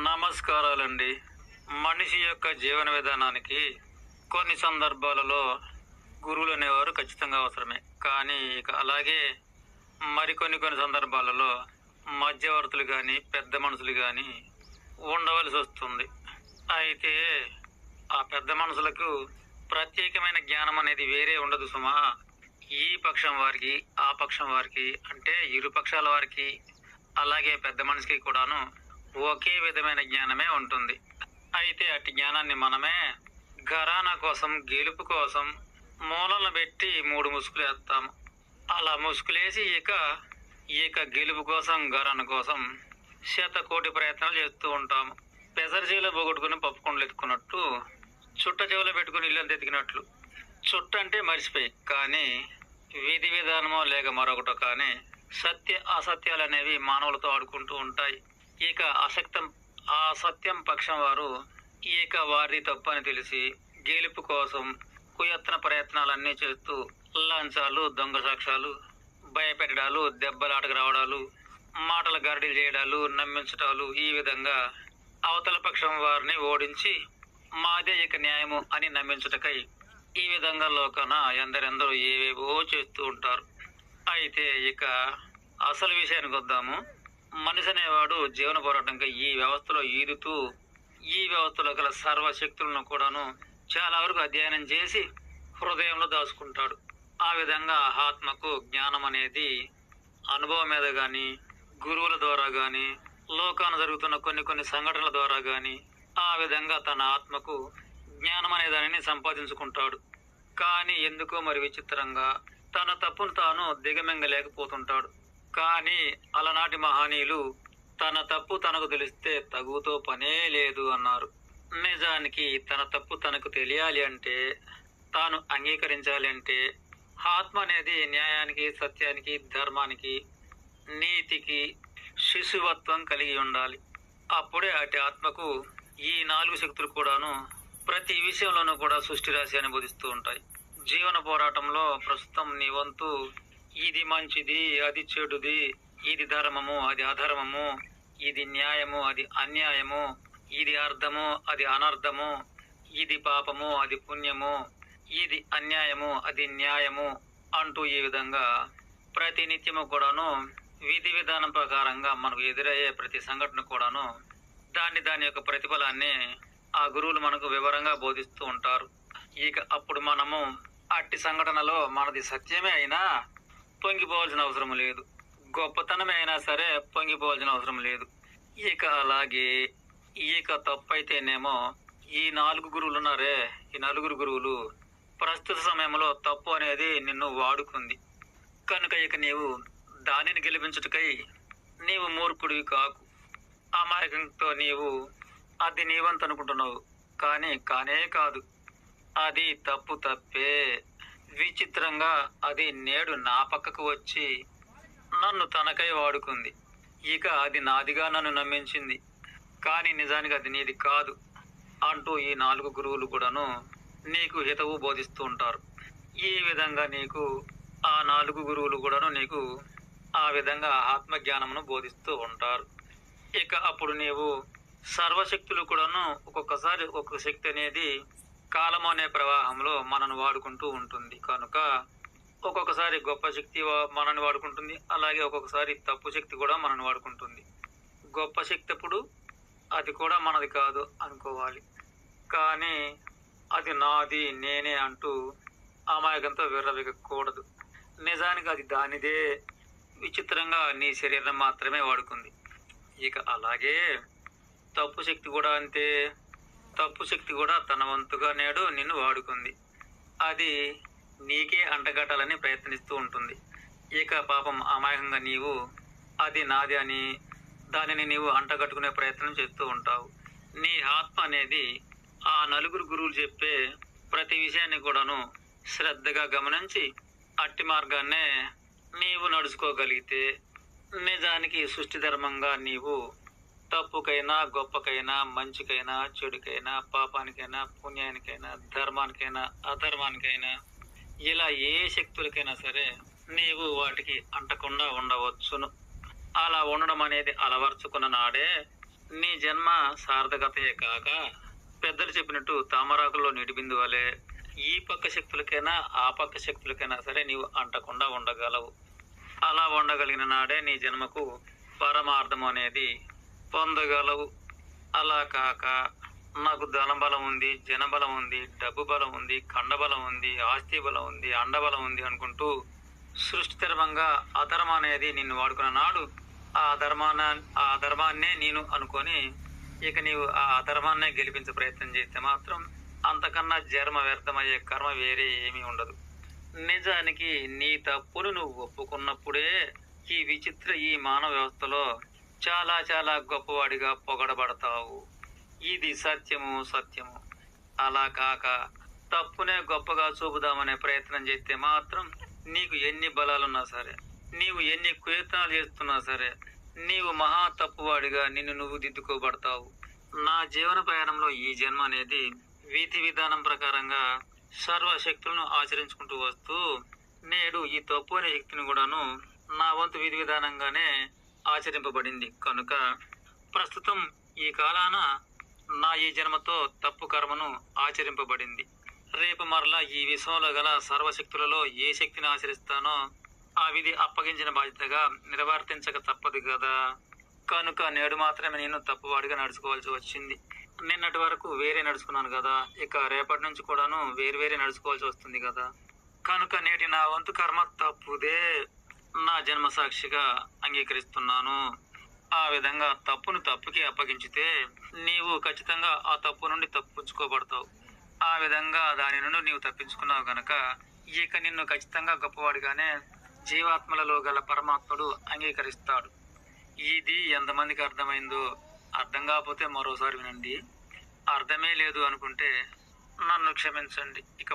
నమస్కారాలండి. మనిషి యొక్క జీవన విధానానికి కొన్ని సందర్భాలలో గురువులు అనేవారు ఖచ్చితంగా అవసరమే. కానీ అలాగే కొన్ని సందర్భాలలో మధ్యవర్తులు గాని, పెద్ద మనుషులు గాని ఉండవలసి వస్తుంది. అయితే ఆ పెద్ద మనుషులకు ప్రత్యేకమైన జ్ఞానం అనేది వేరే ఉండదు సుమా. ఈ పక్షం వారికి, ఆ పక్షం వారికి అంటే ఇరు పక్షాల వారికి అలాగే పెద్ద మనిషికి కూడాను ఒకే విధమైన జ్ఞానమే ఉంటుంది. అయితే అట్టి జ్ఞానాన్ని మనమే ఘరానా కోసం, గెలుపు కోసం మూలలను పెట్టి 3 ముసుగులు వేస్తాము. అలా ముసుగులేసి ఇక గెలుపు కోసం, ఘరానా కోసం శతకోటి ప్రయత్నాలు చేస్తూ ఉంటాము. పెసరచేలో పోగొట్టుకుని పప్పుకొండలు ఎత్తుకున్నట్టు, చుట్ట చెవులో పెట్టుకుని ఇల్లంత ఎతికినట్లు. చుట్ట అంటే మర్చిపోయి, కానీ విధి విధానమో లేక మరొకటో కానీ సత్య అసత్యాలు అనేవి మానవులతో ఆడుకుంటూ ఉంటాయి. ఇక అసత్యం పక్షం వారు వారి తప్పు అని తెలిసి గెలుపు కోసం కుయత్న ప్రయత్నాలన్నీ చేస్తూ లంచాలు, దొంగ సాక్ష్యాలు, భయపెట్టడాలు, దెబ్బలాటకు రావడాలు, మాటల గారడీలు చేయడాలు, నమ్మించడాలు, ఈ విధంగా అవతల పక్షం వారిని ఓడించి మాదే న్యాయము అని నమ్మించుటకై ఈ విధంగా లోకాన ఎందరెందరూ ఏవేవో చేస్తూ ఉంటారు. అయితే అసలు విషయానికి వద్దాము. మనిషి అనేవాడు జీవన పోరాటంగా ఈ వ్యవస్థలో ఈదుతూ ఈ వ్యవస్థలో గల సర్వశక్తులను కూడాను చాలా వరకు అధ్యయనం చేసి హృదయంలో దాచుకుంటాడు. ఆ విధంగా ఆత్మకు జ్ఞానం అనేది అనుభవం మీద కానీ, గురువుల ద్వారా కానీ, లోకాన జరుగుతున్న కొన్ని సంఘటనల ద్వారా కానీ ఆ విధంగా తన ఆత్మకు జ్ఞానం అనే దానిని సంపాదించుకుంటాడు. కానీ ఎందుకో మరి విచిత్రంగా తన తప్పును తాను దిగమింగలేకపోతుంటాడు. కానీ అలనాటి మహనీయులు తన తప్పు తనకు తెలిస్తే తగుతో పనే లేదు అన్నారు. నిజానికి తన తప్పు తనకు తెలియాలి అంటే, తాను అంగీకరించాలి అంటే ఆత్మ అనేది న్యాయానికి, సత్యానికి, ధర్మానికి, నీతికి శిశువత్వం కలిగి ఉండాలి. అప్పుడే అటు ఆత్మకు ఈ 4 శక్తులు కూడాను ప్రతి విషయంలోనూ కూడా సృష్టి రాశి అని బోధిస్తూ ఉంటాయి. జీవన పోరాటంలో ప్రస్తుతం నీ వంతు ఇది మంచిది, అది చెడుది, ఇది ధర్మము, అది అధర్మము, ఇది న్యాయము, అది అన్యాయము, ఇది అర్థము, అది అనర్థము, ఇది పాపము, అది పుణ్యము, ఇది అన్యాయము, అది న్యాయము అంటూ ఈ విధంగా ప్రతి నిత్యము కూడాను విధి విధానం ప్రకారంగా మనకు ఎదురయ్యే ప్రతి సంఘటన కూడాను దాని యొక్క ప్రతిఫలాన్ని ఆ గురువులు మనకు వివరంగా బోధిస్తూ ఉంటారు. అప్పుడు మనము అట్టి సంఘటనలో మనది సత్యమే అయినా పొంగిపోవాల్సిన అవసరం లేదు, గొప్పతనమే అయినా సరే పొంగిపోవాల్సిన అవసరం లేదు. అలాగే తప్పు అయితేనేమో ఈ 4 గురువులు ఉన్నారే, ఈ 4 గురువులు ప్రస్తుత సమయంలో తప్పు అనేది నిన్ను వాడుకుంది కనుక నీవు దానిని గెలిపించుటకై నీవు మూర్ఖుడివి కాకు. అమాయకంతో నీవు అది నీవంత అనుకుంటున్నావు, కానీ కానే కాదు. అది తప్పే. విచిత్రంగా అది నేడు నా పక్కకు వచ్చి నన్ను తనకై వాడుకుంది. అది నాదిగా నన్ను నమ్మించింది, కానీ నిజానికి అది నీది కాదు అంటూ ఈ 4 గురువులు కూడాను నీకు హితవు బోధిస్తూ ఉంటారు. ఈ విధంగా నీకు ఆ 4 గురువులు కూడాను నీకు ఆ విధంగా ఆత్మజ్ఞానమును బోధిస్తూ ఉంటారు. అప్పుడు నీవు సర్వశక్తులు కూడాను ఒక్కొక్కసారి ఒక్కొక్క శక్తి అనేది కాలం అనే ప్రవాహంలో మనను వాడుకుంటూ ఉంటుంది. కనుక ఒక్కొక్కసారి గొప్ప శక్తి మనని వాడుకుంటుంది, అలాగే ఒక్కొక్కసారి తప్పు శక్తి కూడా మనని వాడుకుంటుంది. గొప్ప శక్తి అప్పుడు అది కూడా మనది కాదు అనుకోవాలి, కానీ అది నాది, నేనే అంటూ అమాయకంతో విర్రవిగకూడదు. నిజానికి అది దానిదే. విచిత్రంగా నీ శరీరం మాత్రమే వాడుకుంది. అలాగే తప్పు శక్తి కూడా అంతే. తప్పు శక్తి కూడా తన వంతుగా నేడు నిన్ను వాడుకుంది. అది నీకే అంటగట్టాలని ప్రయత్నిస్తూ ఉంటుంది. పాపం అమాయకంగా నీవు అది నాది అని దానిని నీవు అంటగట్టుకునే ప్రయత్నం చేస్తూ ఉంటావు. నీ ఆత్మ అనేది ఆ 4 గురువులు చెప్పే ప్రతి విషయాన్ని కూడాను శ్రద్ధగా గమనించి అట్టి మార్గాన్నే నీవు నడుచుకోగలిగితే నిజానికి సృష్టి ధర్మంగా నీవు తప్పుకైనా, గొప్పకైనా, మంచికైనా, చెడుకైనా, పాపానికైనా, పుణ్యానికైనా, ధర్మానికైనా, అధర్మానికైనా ఇలా ఏ శక్తులకైనా సరే నీవు వాటికి అంటకుండా ఉండవచ్చును. అలా ఉండడం అనేది అలవర్చుకున్న నాడే నీ జన్మ సార్థకతయే కాక పెద్దలు చెప్పినట్టు తామరాకుల్లో నీటి బిందువలే ఈ పక్క శక్తులకైనా ఆ పక్క శక్తులకైనా సరే నీవు అంటకుండా ఉండగలవు. అలా ఉండగలిగిన నాడే నీ జన్మకు పరమార్థం అనేది పొందగలవు. అలా కాక నాకు ధనబలం ఉంది, జనబలం ఉంది, డబ్బు బలం ఉంది, ఖండబలం ఉంది, ఆస్తి బలం ఉంది, అండబలం ఉంది అనుకుంటూ సృష్టిధర్మంగా అధర్మం అనేది నిన్ను వాడుకున్న నాడు ఆ ధర్మాన్నే నేను అనుకొని ఇక నీవు ఆ అధర్మాన్నే గెలిపించే ప్రయత్నం చేస్తే మాత్రం అంతకన్నా జన్మ వ్యర్థమయ్యే కర్మ వేరే ఏమీ ఉండదు. నిజానికి నీ తప్పును నువ్వు ఒప్పుకున్నప్పుడే ఈ మానవ వ్యవస్థలో చాలా చాలా గొప్పవాడిగా పొగడబడతావు. ఇది సత్యము. అలా కాక తప్పునే గొప్పగా చూపుదామనే ప్రయత్నం చేస్తే మాత్రం నీకు ఎన్ని బలాలున్నా సరే, నీవు ఎన్ని కుయత్నాలు చేస్తున్నా సరే, నీవు మహా తప్పువాడిగా నిన్ను నువ్వు దిద్దుకోబడతావు. నా జీవన ప్రయాణంలో ఈ జన్మ అనేది విధి విధానం ప్రకారంగా సర్వశక్తులను ఆచరించుకుంటూ వస్తూ నేడు ఈ తప్పు అనే శక్తిని కూడాను నా వంతు విధి విధానంగానే ఆచరింపబడింది కనుక ప్రస్తుతం ఈ కాలాన నా ఈ జన్మతో తప్పు కర్మను ఆచరింపబడింది. రేపు మరలా ఈ విశ్వంలో గల సర్వశక్తులలో ఏ శక్తిని ఆచరిస్తానో ఆ విధి అప్పగించిన బాధ్యతగా నిర్వర్తించక తప్పదు కదా. కనుక నేడు మాత్రమే నేను తప్పువాడిగా నడుచుకోవాల్సి వచ్చింది. నిన్నటి వరకు వేరే నడుచుకున్నాను కదా, ఇక రేపటి నుంచి కూడాను వేరే నడుచుకోవాల్సి వస్తుంది కదా. కనుక నేటి నా వంతు కర్మ తప్పుదే నా జన్మ సాక్షిగా అంగీకరిస్తున్నాను. ఆ విధంగా తప్పును తప్పుకి అప్పగించితే నీవు ఖచ్చితంగా ఆ తప్పు నుండి తప్పించుకోబడతావు. ఆ విధంగా దాని నుండి నీవు తప్పించుకున్నావు గనక ఇక నిన్ను ఖచ్చితంగా గొప్పవాడిగానే జీవాత్మలలో గల పరమాత్ముడు అంగీకరిస్తాడు. ఇది ఎంతమందికి అర్థమైందో, అర్థం కాకపోతే మరోసారి వినండి. అర్థమే లేదు అనుకుంటే నన్ను క్షమించండి. ఇక